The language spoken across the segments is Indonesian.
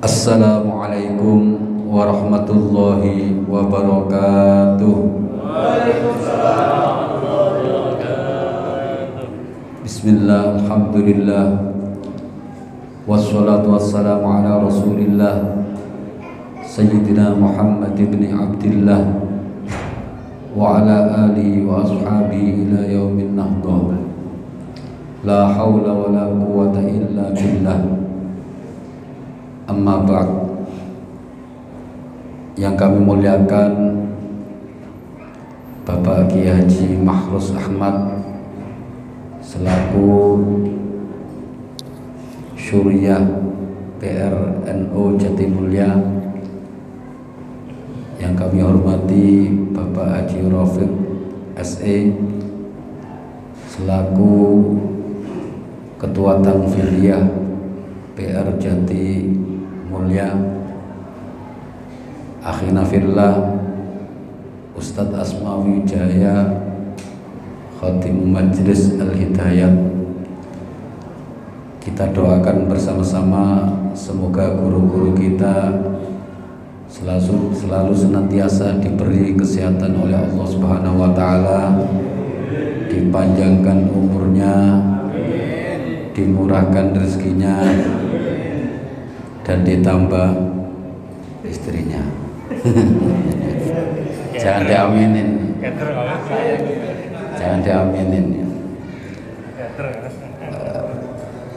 Assalamualaikum warahmatullahi wabarakatuh. Waalaikumsalam warahmatullahi wabarakatuh. Bismillah, alhamdulillah, wassalatu wassalamu ala rasulillah Sayyidina Muhammad ibn Abdillah wa ala alihi wa ashabihi ila yaumin nahdah. La hawla wa la quwata illa billah. Amma ba'd. Yang kami muliakan Bapak Kiai Haji Mahrus Ahmad selaku Syuriah PRNU Jatimulya, yang kami hormati Bapak Haji Rafiq SE selaku Ketua Tanfidiyah PR Jatimulya, akhina fillah Ustadz Asmawi Jaya Khatim Majlis Al-Hidayat. Kita doakan bersama-sama semoga guru-guru kita selalu senantiasa diberi kesehatan oleh Allah Subhanahu wa taala, dipanjangkan umurnya, dimurahkan rezekinya, dan ditambah istrinya. Jangan diaminin, jangan diaminin.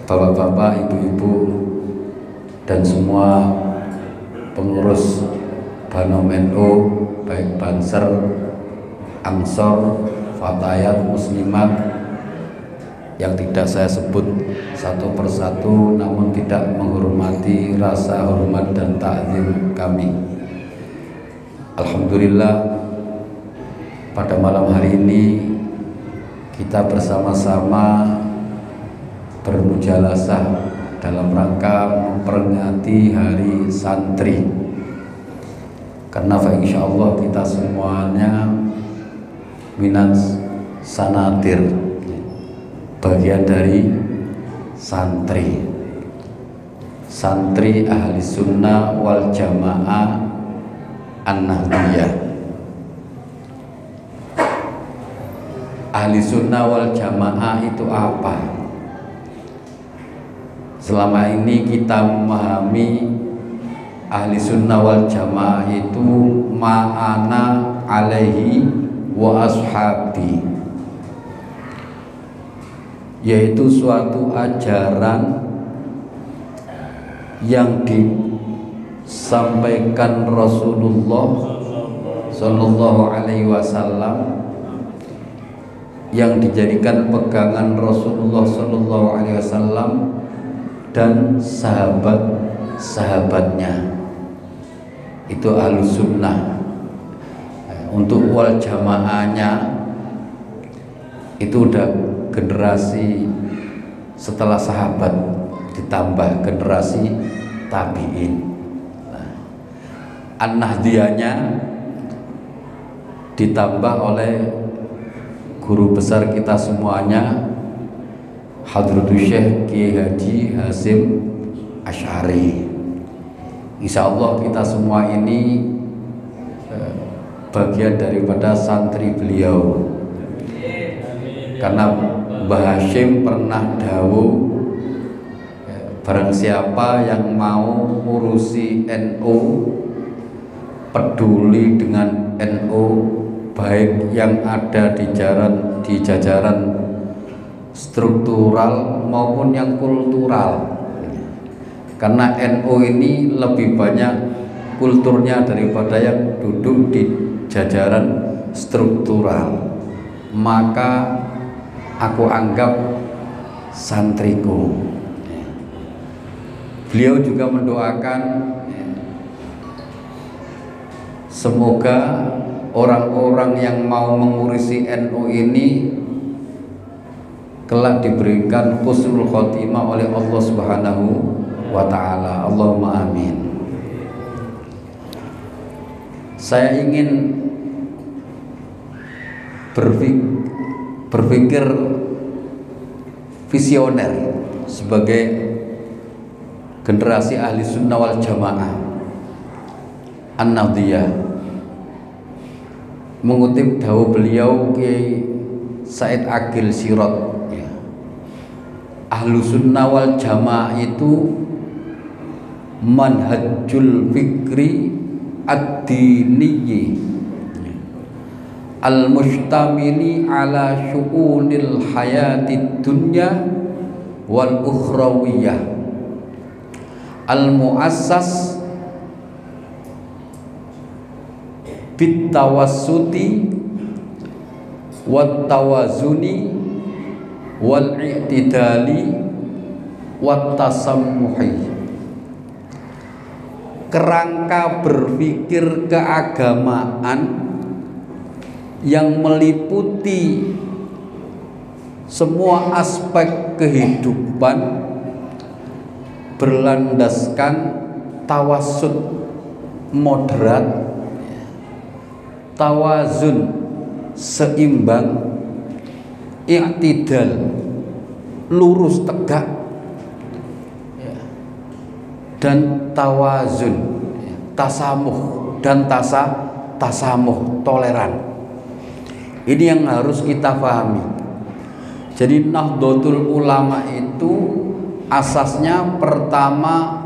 Bapak-bapak, ibu-ibu, dan semua pengurus Banom NU, baik Banser, Ansor, Fatayat, Muslimat, yang tidak saya sebut satu persatu, namun tidak menghormati rasa hormat dan takzim kami. Alhamdulillah, pada malam hari ini kita bersama-sama bermujalasah dalam rangka memperingati Hari Santri, karena insyaallah kita semuanya minat sanatir, bagian dari santri ahli sunnah wal jamaah an-nahdiyah. Ahli sunnah wal jamaah itu apa? Selama ini kita memahami ahli sunnah wal jamaah itu ma'ana alaihi wa ashabi, yaitu suatu ajaran yang disampaikan Rasulullah Sallallahu Alaihi Wasallam, yang dijadikan pegangan Rasulullah Sallallahu Alaihi Wasallam dan sahabat-sahabatnya. Itu ahlus sunnah. Untuk wal jamaahnya itu udah generasi setelah sahabat, ditambah generasi tabi'in. An-Nahdiyahnya ditambah oleh guru besar kita semuanya, Hadratus Syekh Kiai Haji Hasyim Asy'ari. Insyaallah kita semua ini bagian daripada santri beliau, karena Mbah Hasyim pernah dawuh, barang siapa yang mau ngurusi NU, peduli dengan NU, baik yang ada di jajaran struktural maupun yang kultural, karena NU ini lebih banyak kulturnya daripada yang duduk di jajaran struktural, maka aku anggap santriku. Beliau juga mendoakan semoga orang-orang yang mau mengurusi NU ini kelak diberikan husnul khotimah oleh Allah Subhanahu wa taala. Allahumma amin. Saya ingin berpikir visioner sebagai generasi ahli sunnah wal jamaah An-Nahdhiyah, mengutip dawuh beliau Kiai Said Agil Sirot, ya. Ahlu sunnah wal jamaah itu manhajul fikri ad-diniyyi al-mustamili ala syu'unil hayatid dunya wal ukhrawiyah al-mu'assas bit tawassuti wat tawazuni wal i'tidali wat tasammuhi. Kerangka berpikir keagamaan yang meliputi semua aspek kehidupan berlandaskan tawassut moderat, tawazun seimbang, i'tidal lurus tegak, dan tawazun tasamuh dan tasamuh toleran. Ini yang harus kita pahami. Jadi Nahdlatul Ulama itu asasnya pertama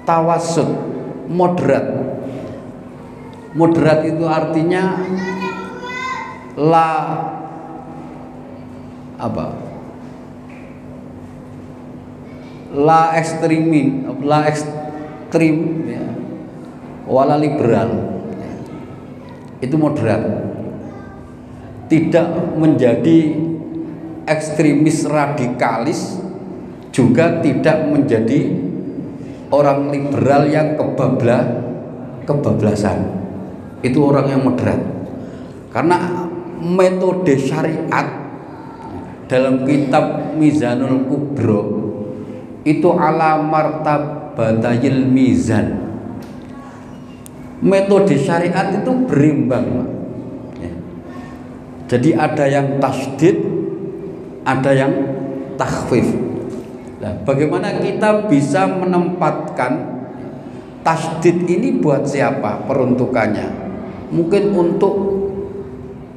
tawassut, moderat. Moderat itu artinya la ekstrim ya, wala liberal ya. Itu moderat, tidak menjadi ekstremis radikalis, juga tidak menjadi orang liberal yang kebablasan. Itu orang yang moderat. Karena metode syariat dalam kitab Mizanul Kubro itu ala martabatayil mizan. Metode syariat itu berimbang. Jadi ada yang tasdid, ada yang takhfif. Nah, bagaimana kita bisa menempatkan tasdid ini buat siapa peruntukannya? Mungkin untuk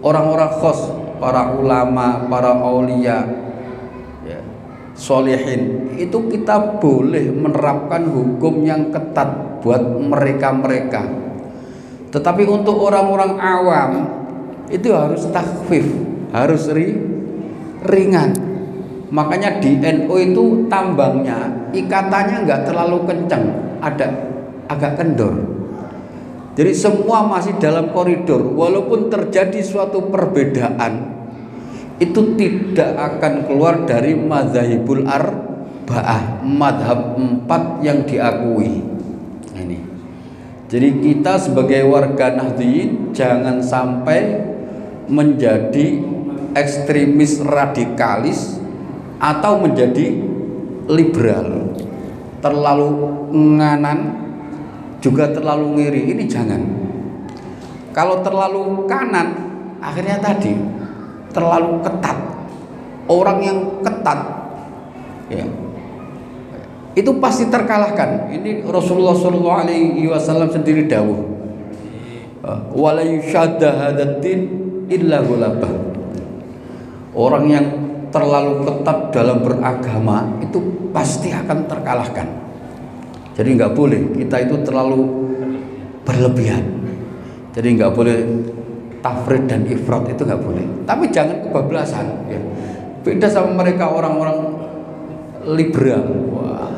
orang-orang khos, para ulama, para aulia, ya, solihin. Itu kita boleh menerapkan hukum yang ketat buat mereka-mereka. Tetapi untuk orang-orang awam itu harus takhfif, harus ringan. Makanya di NU itu tambangnya, ikatannya nggak terlalu kencang, ada agak kendor. Jadi semua masih dalam koridor. Walaupun terjadi suatu perbedaan, itu tidak akan keluar dari madzhabul arba'ah, madhab 4 yang diakui. Ini. Jadi kita sebagai warga Nahdliyin jangan sampai menjadi ekstremis radikalis atau menjadi liberal, terlalu nganan juga terlalu ngiri. Ini jangan. Kalau terlalu kanan akhirnya tadi terlalu ketat. Orang yang ketat ya, itu pasti terkalahkan. Ini Rasulullah SAW sendiri dawuh, wala yushadda hadatin illa ghulabah. Orang yang terlalu ketat dalam beragama itu pasti akan terkalahkan. Jadi nggak boleh kita itu terlalu berlebihan. Jadi nggak boleh tafrid dan ifrat, itu nggak boleh. Tapi jangan kebablasan. Ya. Beda sama mereka orang-orang liberal. Wah,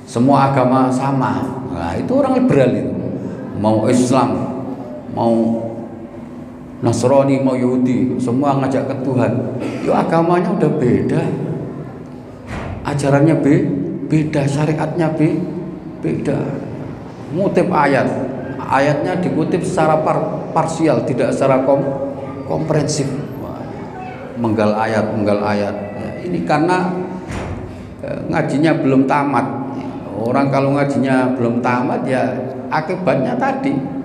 semua agama sama. Nah, itu orang liberal itu. Mau Islam, mau Nasrani, mau Yahudi, semua ngajak ke Tuhan. Yo agamanya udah beda, ajarannya beda, syariatnya beda. Ngutip ayatnya dikutip secara parsial, tidak secara komprehensif. Menggal ayat. Ya, ini karena ngajinya belum tamat. Orang kalau ngajinya belum tamat ya akibatnya tadi.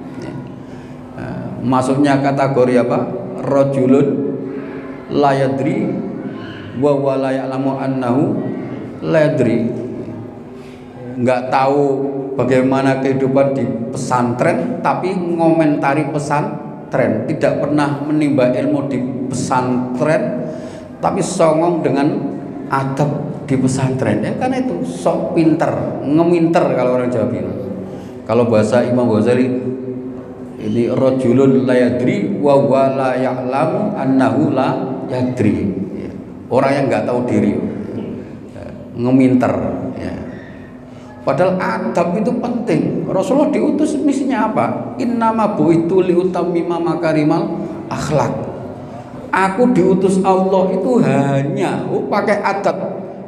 Masuknya kategori apa? Rajulun la yadri wa la ya'lamu annahu la yadri. nggak tahu bagaimana kehidupan di pesantren, tapi ngomentari pesantren, tidak pernah menimba ilmu di pesantren, tapi songong dengan adab di pesantren. Ya kan itu sok pinter, ngeminter kalau orang Jawa bilang. Kalau bahasa Imam Ghazali ini rajulun la yadri wa huwa la ya'lamu annahu la yadri. Orang yang nggak tahu diri, ngeminter. Ya. Padahal adab itu penting. Rasulullah diutus misinya apa? Innama bu'itu liutammima makarimal akhlak. Aku diutus Allah itu hanya pakai adab.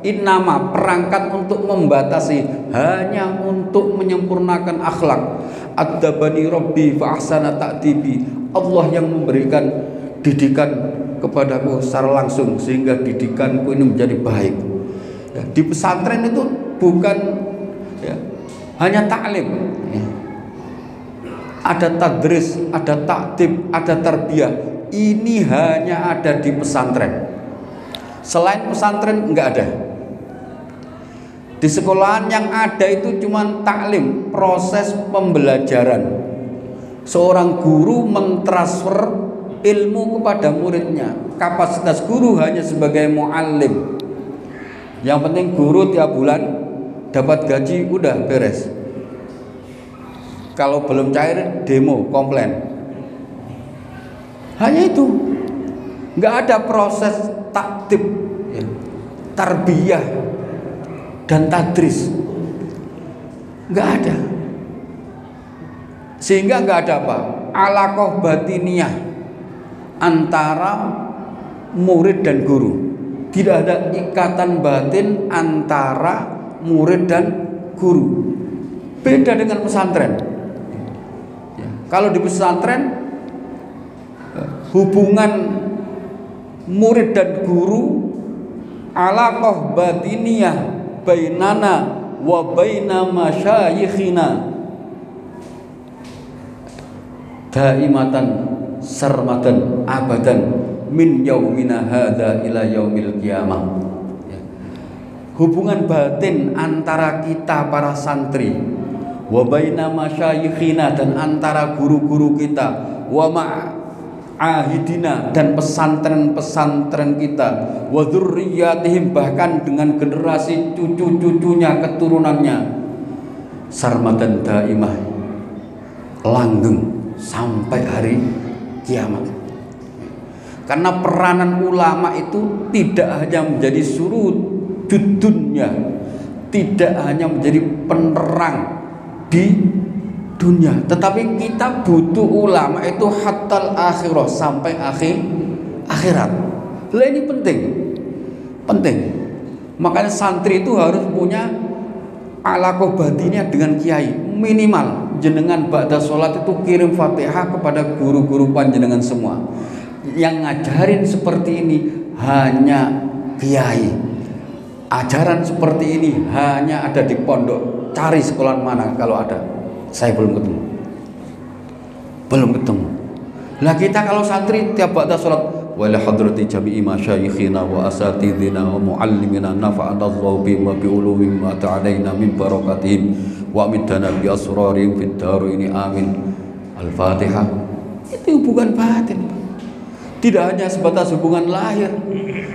Innama perangkat untuk membatasi, hanya untuk menyempurnakan akhlak. Adzabani Rabbi fa ahsana ta'dibi. Allah yang memberikan didikan kepadaku secara langsung sehingga didikanku ini menjadi baik. Ya, di pesantren itu bukan ya, hanya taklim. Ya. Ada tadris, ada ta'dib, ada tarbiyah. Ini hanya ada di pesantren. Selain pesantren enggak ada. Di sekolahan yang ada itu cuma taklim, proses pembelajaran. Seorang guru mentransfer ilmu kepada muridnya. Kapasitas guru hanya sebagai muallim. Yang penting guru tiap bulan dapat gaji, udah beres. Kalau belum cair demo, komplain. Hanya itu. Nggak ada proses taktib, ya, tarbiyah dan tadris. Nggak ada. Sehingga nggak ada apa? Alaqah batiniyah antara murid dan guru. Tidak ada ikatan batin antara murid dan guru. Beda dengan pesantren. Ya, kalau di pesantren hubungan murid dan guru alaqah batiniyah bainana wa baina masyayikhina daimatan sarmadan abadan min yaumina hadza ila yaumil qiyamah. Ya. Hubungan batin antara kita para santri wa baina masyayikhina dan antara guru-guru kita wa ahidina dan pesantren-pesantren kita wa dzurriyyatihim bahkan dengan generasi cucu-cucunya keturunannya sarmadan daimah langgeng sampai hari kiamat. Karena peranan ulama itu tidak hanya menjadi surujud dunya, tidak hanya menjadi penerang di dunia, tetapi kita butuh ulama itu hatal akhirah sampai akhirat. Lah ini penting. Makanya santri itu harus punya alaqah batinnya dengan kiai. Minimal jenengan ba'da sholat itu kirim Fatihah kepada guru-guru panjenengan semua. Yang ngajarin seperti ini hanya kiai. Ajaran seperti ini hanya ada di pondok. Cari sekolah mana kalau ada. Saya belum ketemu. Lah kita kalau santri tiap ba'da sholat wala hadrati jami'i masyayikhina wa asatidina wa muallimina nafa'anallahu bima bi'ulumim wa ta'alaina min barakatihim wa midana bi asrarihim fid darini amin. Al-Fatihah. Itu hubungan batin. Tidak hanya sebatas hubungan lahir,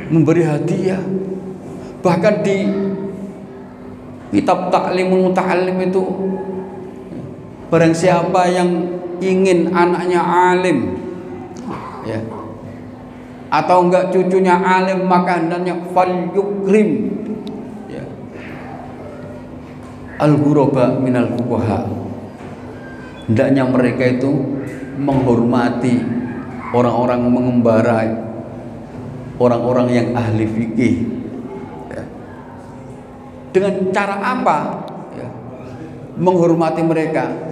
memberi hadiah. Bahkan di kitab Ta'limul Muta'allim itu barang siapa yang ingin anaknya alim, ya, atau enggak cucunya alim, maka hendaknya fal yukrim, ya, al-ghuraba minal fuqaha. Hendaknya mereka itu menghormati orang-orang mengembara, orang-orang yang ahli fikih. Ya. Dengan cara apa? Ya. Menghormati mereka.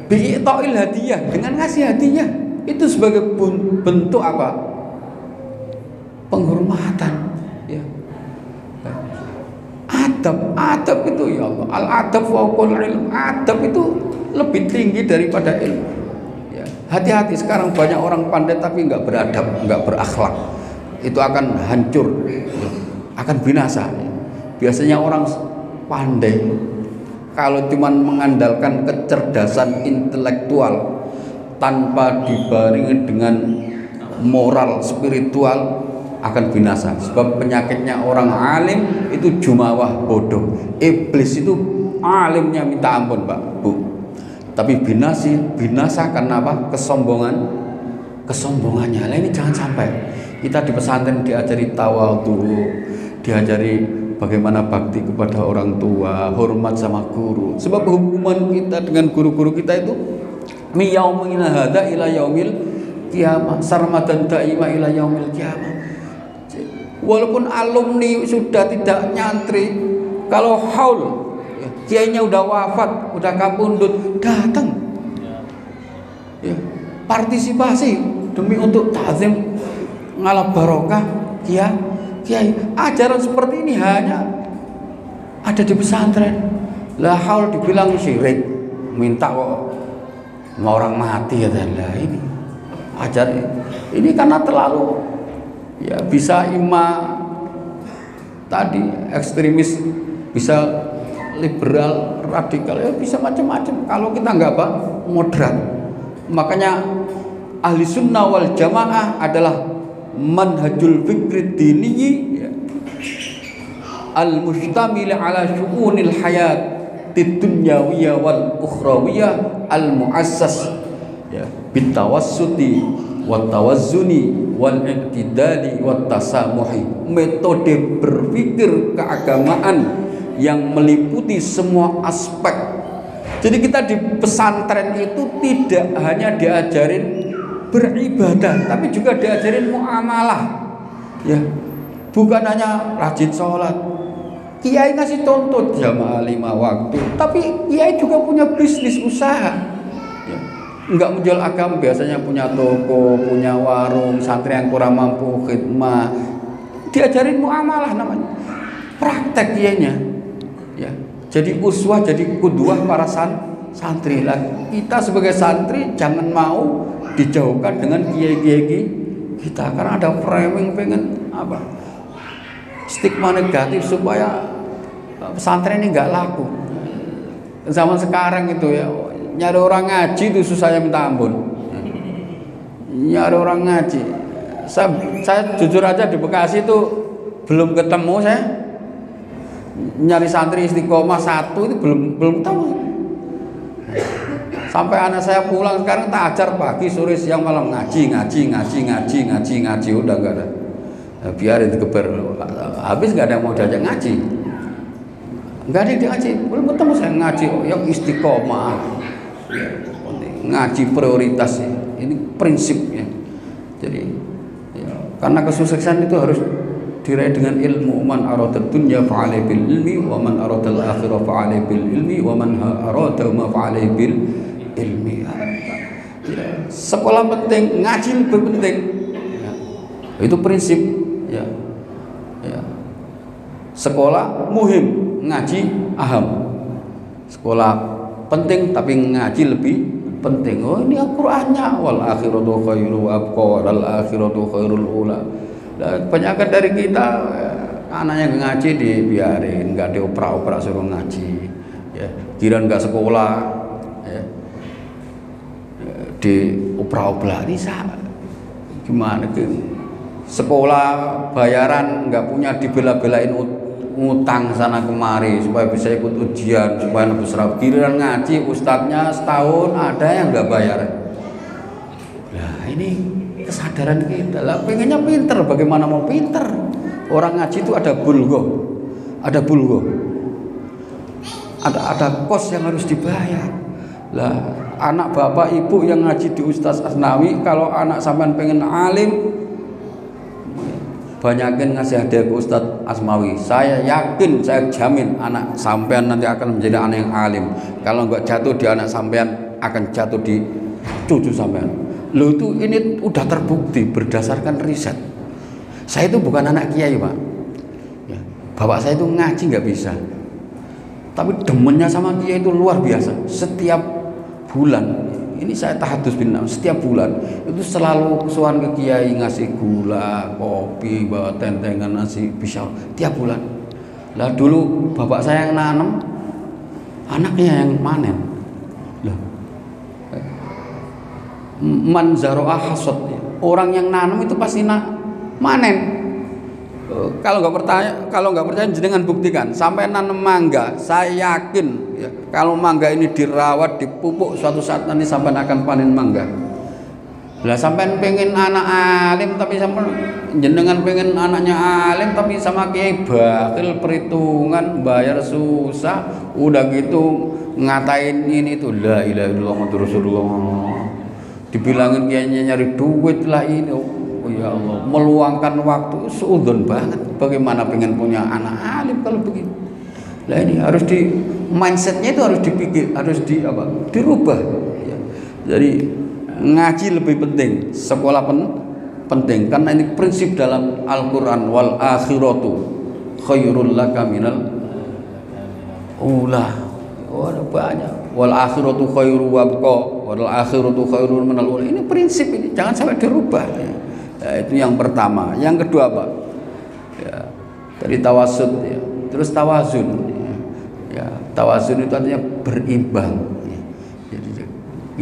Bi'ita'il hadiah, dengan ngasih hadiah. Itu sebagai bentuk apa? Penghormatan. Ya. Adab itu ya Allah. Al-adab fawqal ilm. Adab itu lebih tinggi daripada ilmu. Ya. Hati-hati, sekarang banyak orang pandai tapi nggak beradab, nggak berakhlak. Itu akan hancur, ya. Akan binasa. Ya. Biasanya orang pandai kalau cuman mengandalkan kecerdasan intelektual tanpa dibarengi dengan moral spiritual akan binasa. Sebab penyakitnya orang alim itu jumawah bodoh. Iblis itu alimnya minta ampun Pak Bu, tapi binasa karena apa? Kesombongannya. Nah, ini jangan sampai kita di pesantren diajari tawadhu, diajari bagaimana bakti kepada orang tua, hormat sama guru. Sebab hubungan kita dengan guru-guru kita itu miyaumina hadza ila yaumil qiyamah, sarmadan daima ila yaumil qiyamah. Walaupun alumni sudah tidak nyantri, kalau haul kiainya udah wafat, udah kapundut, datang ya, partisipasi demi untuk ta'zim ngalap barokah kiai. Ajaran seperti ini hanya ada di pesantren. La haul dibilang syirik, minta kok mau orang mati ya. Lah ini ajar ini karena terlalu ya, bisa imam tadi ekstremis, bisa liberal radikal, ya bisa macam-macam kalau kita nggak moderat. Makanya ahli sunnah wal jamaah adalah manhajul fikri dini ya, al mustamil ala syu'unil hayat dunyawiyah wal ukhrawiyah al muassas ya, bitawassuti wat tawazzuni wal i'tidali wat tasamuhi. Metode berpikir keagamaan yang meliputi semua aspek. Jadi kita di pesantren itu tidak hanya diajarin beribadah, tapi juga diajarin muamalah ya, bukan hanya rajin sholat. Kiai ngasih tuntut jamaah 5 waktu, tapi kiai juga punya bisnis usaha ya. Enggak menjual agama, biasanya punya toko, punya warung. Santri yang kurang mampu khidmah, diajarin muamalah namanya, praktek kiainya ya. Jadi uswah, jadi kuduah para santri lah. Kita sebagai santri jangan mau dijauhkan dengan kiai-kiai kita, karena ada framing pengen apa, stigma negatif supaya pesantren ini nggak laku. Zaman sekarang itu ya, nyari orang ngaji itu susahnya minta ampun. Nyari orang ngaji, saya jujur aja di Bekasi itu belum ketemu saya. Nyari santri istiqomah satu itu belum tahu. Sampai anak saya pulang sekarang tak ajar pagi, sore, siang, malam ngaji, udah nggak ada. Biarin dikeber, habis nggak ada yang mau diajak ngaji. Nggak ada yang ngaji, belum ketemu saya ngaji yang istiqomah. Ngaji prioritas ya. Ini prinsipnya. Jadi ya, karena kesuksesan itu harus diraih dengan ilmu. Man aradad dunya fa'alaihi bil ilmi wa man aradal akhirah fa'alaihi bil ilmi wa man arada ma fa'alaihi bil ilmi. Ya, sekolah penting, ngaji lebih penting ya. Itu prinsip ya. Ya. Sekolah muhim, ngaji aham. Sekolah penting tapi ngaji lebih penting. Oh ini Al-Qur'annya, wal akhiratu khairu wa abqa wal akhiratu khairul ula. Kebanyakan dari kita anaknya ngaji dibiarin, nggak dioprak-oprak suruh ngaji ya. Kirain nggak sekolah ya, dioprak-oprak. Ini gimana tuh? Sekolah bayaran nggak punya, dibela-belain ngutang sana kemari supaya bisa ikut ujian, supaya nebus serap. Giliran ngaji ustadznya setahun ada yang nggak bayar. Nah ini kesadaran kita lah, pengennya pinter, bagaimana mau pinter? Orang ngaji itu ada bulgo, ada kos yang harus dibayar. Lah anak bapak ibu yang ngaji di Ustaz Asnawi, kalau anak sampean pengen alim, banyakin ngasih hadiah ke Ustaz Asmawi. Saya yakin, saya jamin anak sampean nanti akan menjadi anak yang alim. Kalau nggak jatuh di anak sampean, akan jatuh di cucu sampean. Loh itu ini udah terbukti berdasarkan riset. Saya itu bukan anak kiai Pak ya, bapak saya itu ngaji nggak bisa, tapi demennya sama kiai itu luar biasa. Setiap bulan ini saya tahadus bin nafs, setiap bulan itu selalu kesuhan ke kiai, ngasih gula, kopi, bawa tentengan, nasi pisau tiap bulan. Lah dulu bapak saya yang nanam anaknya yang manen. Loh. Man zaro'a hasad. Orang yang nanam itu pasti manen. Kalau nggak percaya jenengan buktikan. Sampai nanam mangga, saya yakin ya, kalau mangga ini dirawat, dipupuk, suatu saat nanti sampai akan panen mangga. Lah sampai pengen anak alim tapi sampai jenengan pengen anaknya alim tapi sama kiai bakil, perhitungan, bayar susah, udah gitu ngatain ini tuh la ilaha illallah Muhammadur Rasulullah. Dibilangin kiainya nyari duit lah ini. Oh ya Allah, meluangkan waktu seudon banget. Bagaimana pengen punya anak alim kalau begitu? Nah ini harus di mindsetnya itu harus dipikir, harus dirubah. Ya. Jadi ngaji lebih penting, sekolah penting karena ini prinsip dalam Al-Quran. Wal akhiratu khairul laka minal ula. Oh ada banyak. Wal akhiratu khairu wabqa. Wal akhiratu khairul minal ula. Ini prinsip ini, jangan sampai dirubah. Ya. Ya, itu yang pertama. Yang kedua apa? Ya, dari tawasud ya. Terus tawazun ya. Tawazun itu artinya berimbang ya. Jadi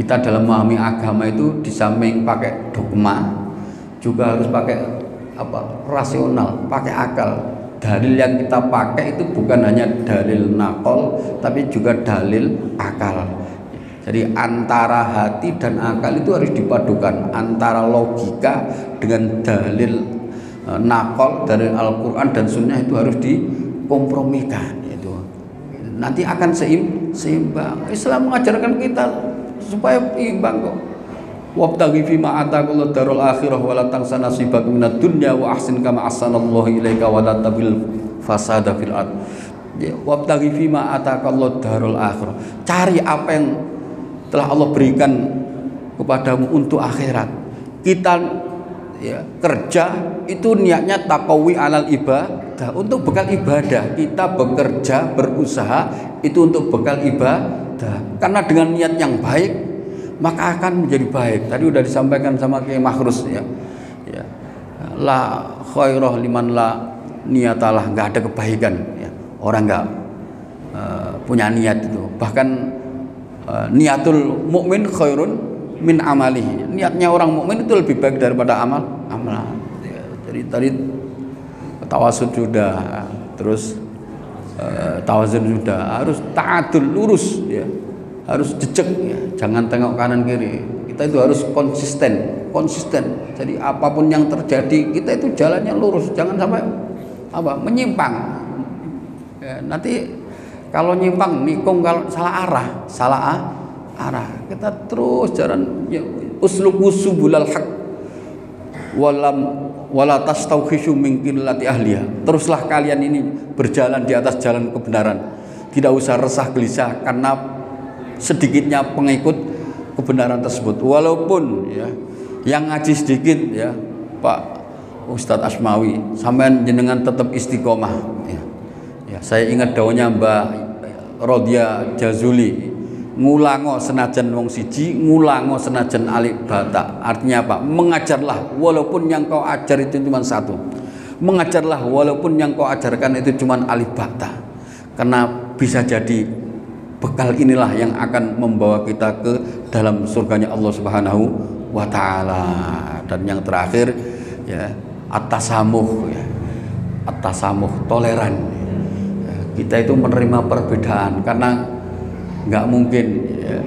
kita dalam memahami agama itu di samping pakai dogma juga harus pakai rasional, pakai akal. Dalil yang kita pakai itu bukan hanya dalil nakol tapi juga dalil akal. Jadi antara hati dan akal itu harus dipadukan, antara logika dengan dalil nakol dari Al-Quran dan Sunnah itu harus dikompromikan. Itu nanti akan seimbang. Islam mengajarkan kita supaya imbang kok. Wabtaghi fima ataqallahu darul akhirah wa la tansa nasibaka minad dunya wa ahsin kama ahsanallahu ilaika wa la tabil fasada fil ard. Wabtaghi fima ataqallahu darul akhirah. Cari apa yang telah Allah berikan kepadamu untuk akhirat. Kita ya, kerja itu niatnya taqawi alal ibadah, untuk bekal ibadah. Kita bekerja, berusaha itu untuk bekal ibadah. Karena dengan niat yang baik maka akan menjadi baik. Tadi udah disampaikan sama Kiai Makhrus ya. Ya. La khairah liman la niyatalah, enggak ada kebaikan ya. Orang enggak punya niat itu. Bahkan niatul mukmin khairun min amalihi. Niatnya orang mukmin itu lebih baik daripada amal. Ya, jadi tadi tawasud sudah, terus tawazun sudah, harus ta'adul, lurus ya. Harus jejak ya. Jangan tengok kanan kiri. Kita itu harus konsisten. Jadi apapun yang terjadi, kita itu jalannya lurus, jangan sampai menyimpang. Ya, nanti kalau nyimpang nikung, kalau salah arah kita terus jalan ya, usluku subulal haq wala tastawkhishu min qillati ahliha. Teruslah kalian ini berjalan di atas jalan kebenaran, tidak usah resah gelisah karena sedikitnya pengikut kebenaran tersebut. Walaupun ya yang ngaji sedikit ya Pak Ustadz Asmawi, sampean jenengan tetap istiqomah ya. Ya, saya ingat daunnya Mbak Rodia Jazuli, ngulango senajan wong siji, ngulango senajan alik bata. Artinya apa? Mengajarlah walaupun yang kau ajar itu cuma satu. Mengajarlah walaupun yang kau ajarkan itu cuma alik bata. Karena bisa jadi bekal inilah yang akan membawa kita ke dalam surganya Allah Subhanahu wa taala. Dan yang terakhir ya, at-tasamuh ya. At-tasamuh, toleran. Kita itu menerima perbedaan karena nggak mungkin ya,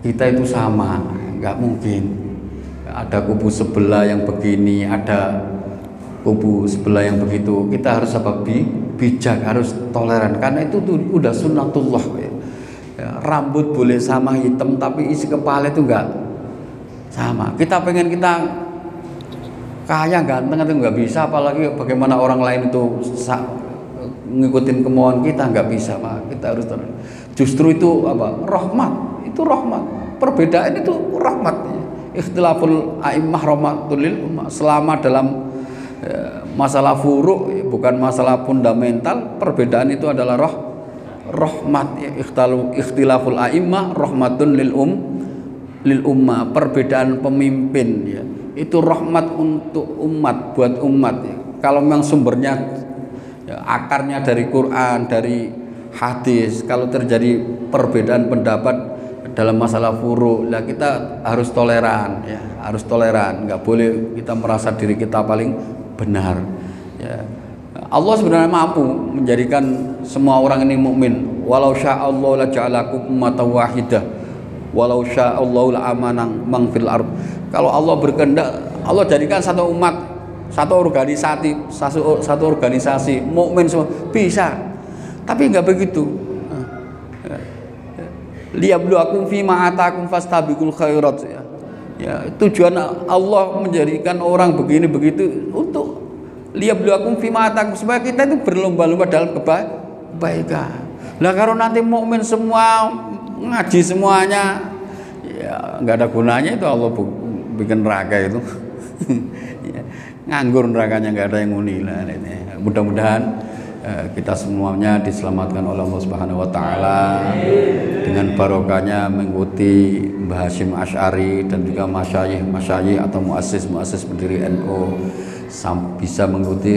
kita itu sama, nggak mungkin. Ada kubu sebelah yang begini, ada kubu sebelah yang begitu. Kita harus bijak, harus toleran karena itu tuh udah sunnatullah ya. Ya, rambut boleh sama hitam tapi isi kepala itu nggak sama. Kita pengen kita kaya ganteng itu nggak bisa, apalagi bagaimana orang lain itu ngikutin kemauan kita, nggak bisa Pak. Kita harus justru itu rahmat, itu rahmat. Perbedaan itu rahmat. Ikhtilaful a'immah rahmatul lil ummah. Selama dalam masalah furu' bukan masalah fundamental, perbedaan itu adalah rahmat. Ikhtilaful a'immah rahmatun lil ummah. Perbedaan pemimpin ya, itu rahmat untuk umat, buat umat ya. Kalau memang sumbernya ya, akarnya dari Quran, dari hadis, kalau terjadi perbedaan pendapat dalam masalah furu, lah kita harus toleran, ya, harus toleran. Nggak boleh kita merasa diri kita paling benar. Ya. Allah sebenarnya mampu menjadikan semua orang ini mukmin. Walau sya'allahu la ja'alakum ummatan wahidah. Walau sya'allahu la amanang man fil ardh. Kalau Allah berkehendak, Allah jadikan satu umat, satu organisasi mukmin semua bisa. Tapi enggak begitu. Liyabluwakum fima atakum fastabiqul khairat, ya. Ya, tujuan Allah menjadikan orang begini begitu untuk liyabluwakum fima atakum, supaya kita itu berlomba-lomba dalam kebaikan. Lah kalau nanti mukmin semua, ngaji semuanya, ya nggak ada gunanya itu Allah bikin neraka itu. Ya, nganggur nerakanya, nggak ada yang nguni lah. Mudah-mudahan kita semuanya diselamatkan oleh Allah Subhanahu wa taala dengan barokahnya mengikuti Mbah Hasyim Asy'ari dan juga masyayikh atau muassis pendiri NU, bisa mengikuti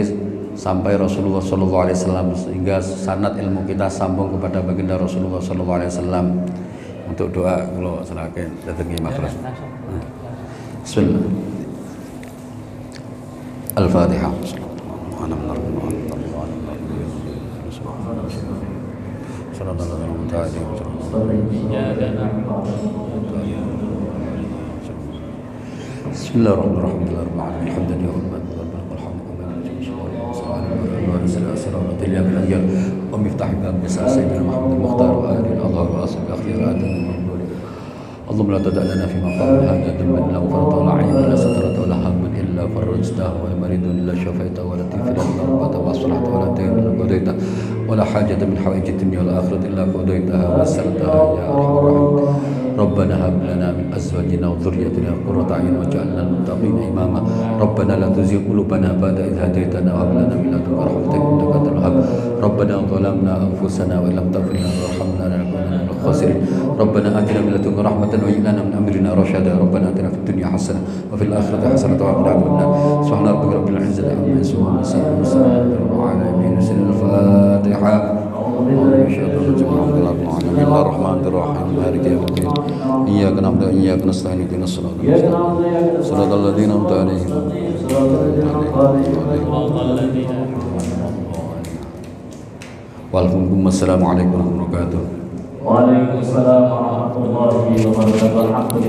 sampai Rasulullah sallallahu alaihi wasallam, sehingga sanad ilmu kita sambung kepada baginda Rasulullah sallallahu alaihi wasallam. Untuk doa kalau serahkan datangi madrasah. Bismillah. Al-Fatihah. Bismillahirrahmanirrahim. ومفتاح باب نساء سيدنا محمد المختار وآله الأظهر وأصل الأخيار آدم اللهم لا تدع لنا في مقام هذا ذنبا إلا غفرته ولا عيبا إلا سترته ولا هما إلا فرجته ولا مريض إلا شفيته ولا طفلا إلا ربته وأصلحته ولا دين إلا قضيته ولا حاجة من حوائج الدنيا والآخرة إلا قضيتها ويسرتها يا أرحم الراحمين. ربنا هب لنا من أزواجنا وذريتنا قرة أعين واجعلنا للمتقين إماما. ربنا لا تزغ قلوبنا بعد إذ هديتنا وهب لنا من لدنك رحمة إنك أنت الوهاب. ربنا ظلمنا أنفسنا وإن لم تغفر لنا وارحمنا لنكونن من الخاسرين. ربنا آتنا من لدنك رحمة وهب لنا من أمرنا رشدا. ربنا آتنا في الدنيا حسنة وفي الآخرة حسنة وقنا عذاب النار. سبحان ربك رب العزة عما يصفون وسلام على المرسلين. الفاتحة. بسم الله الرحمن الرحيم مالك يوم الدين إياك نعبد وإياك نستعين اهدنا الصراط المستقيم صراط الذين أنعمت عليهم والسلام عليكم ورحمة الله وبركاته. Waalaikumsalam warahmatullahi wabarakatuh.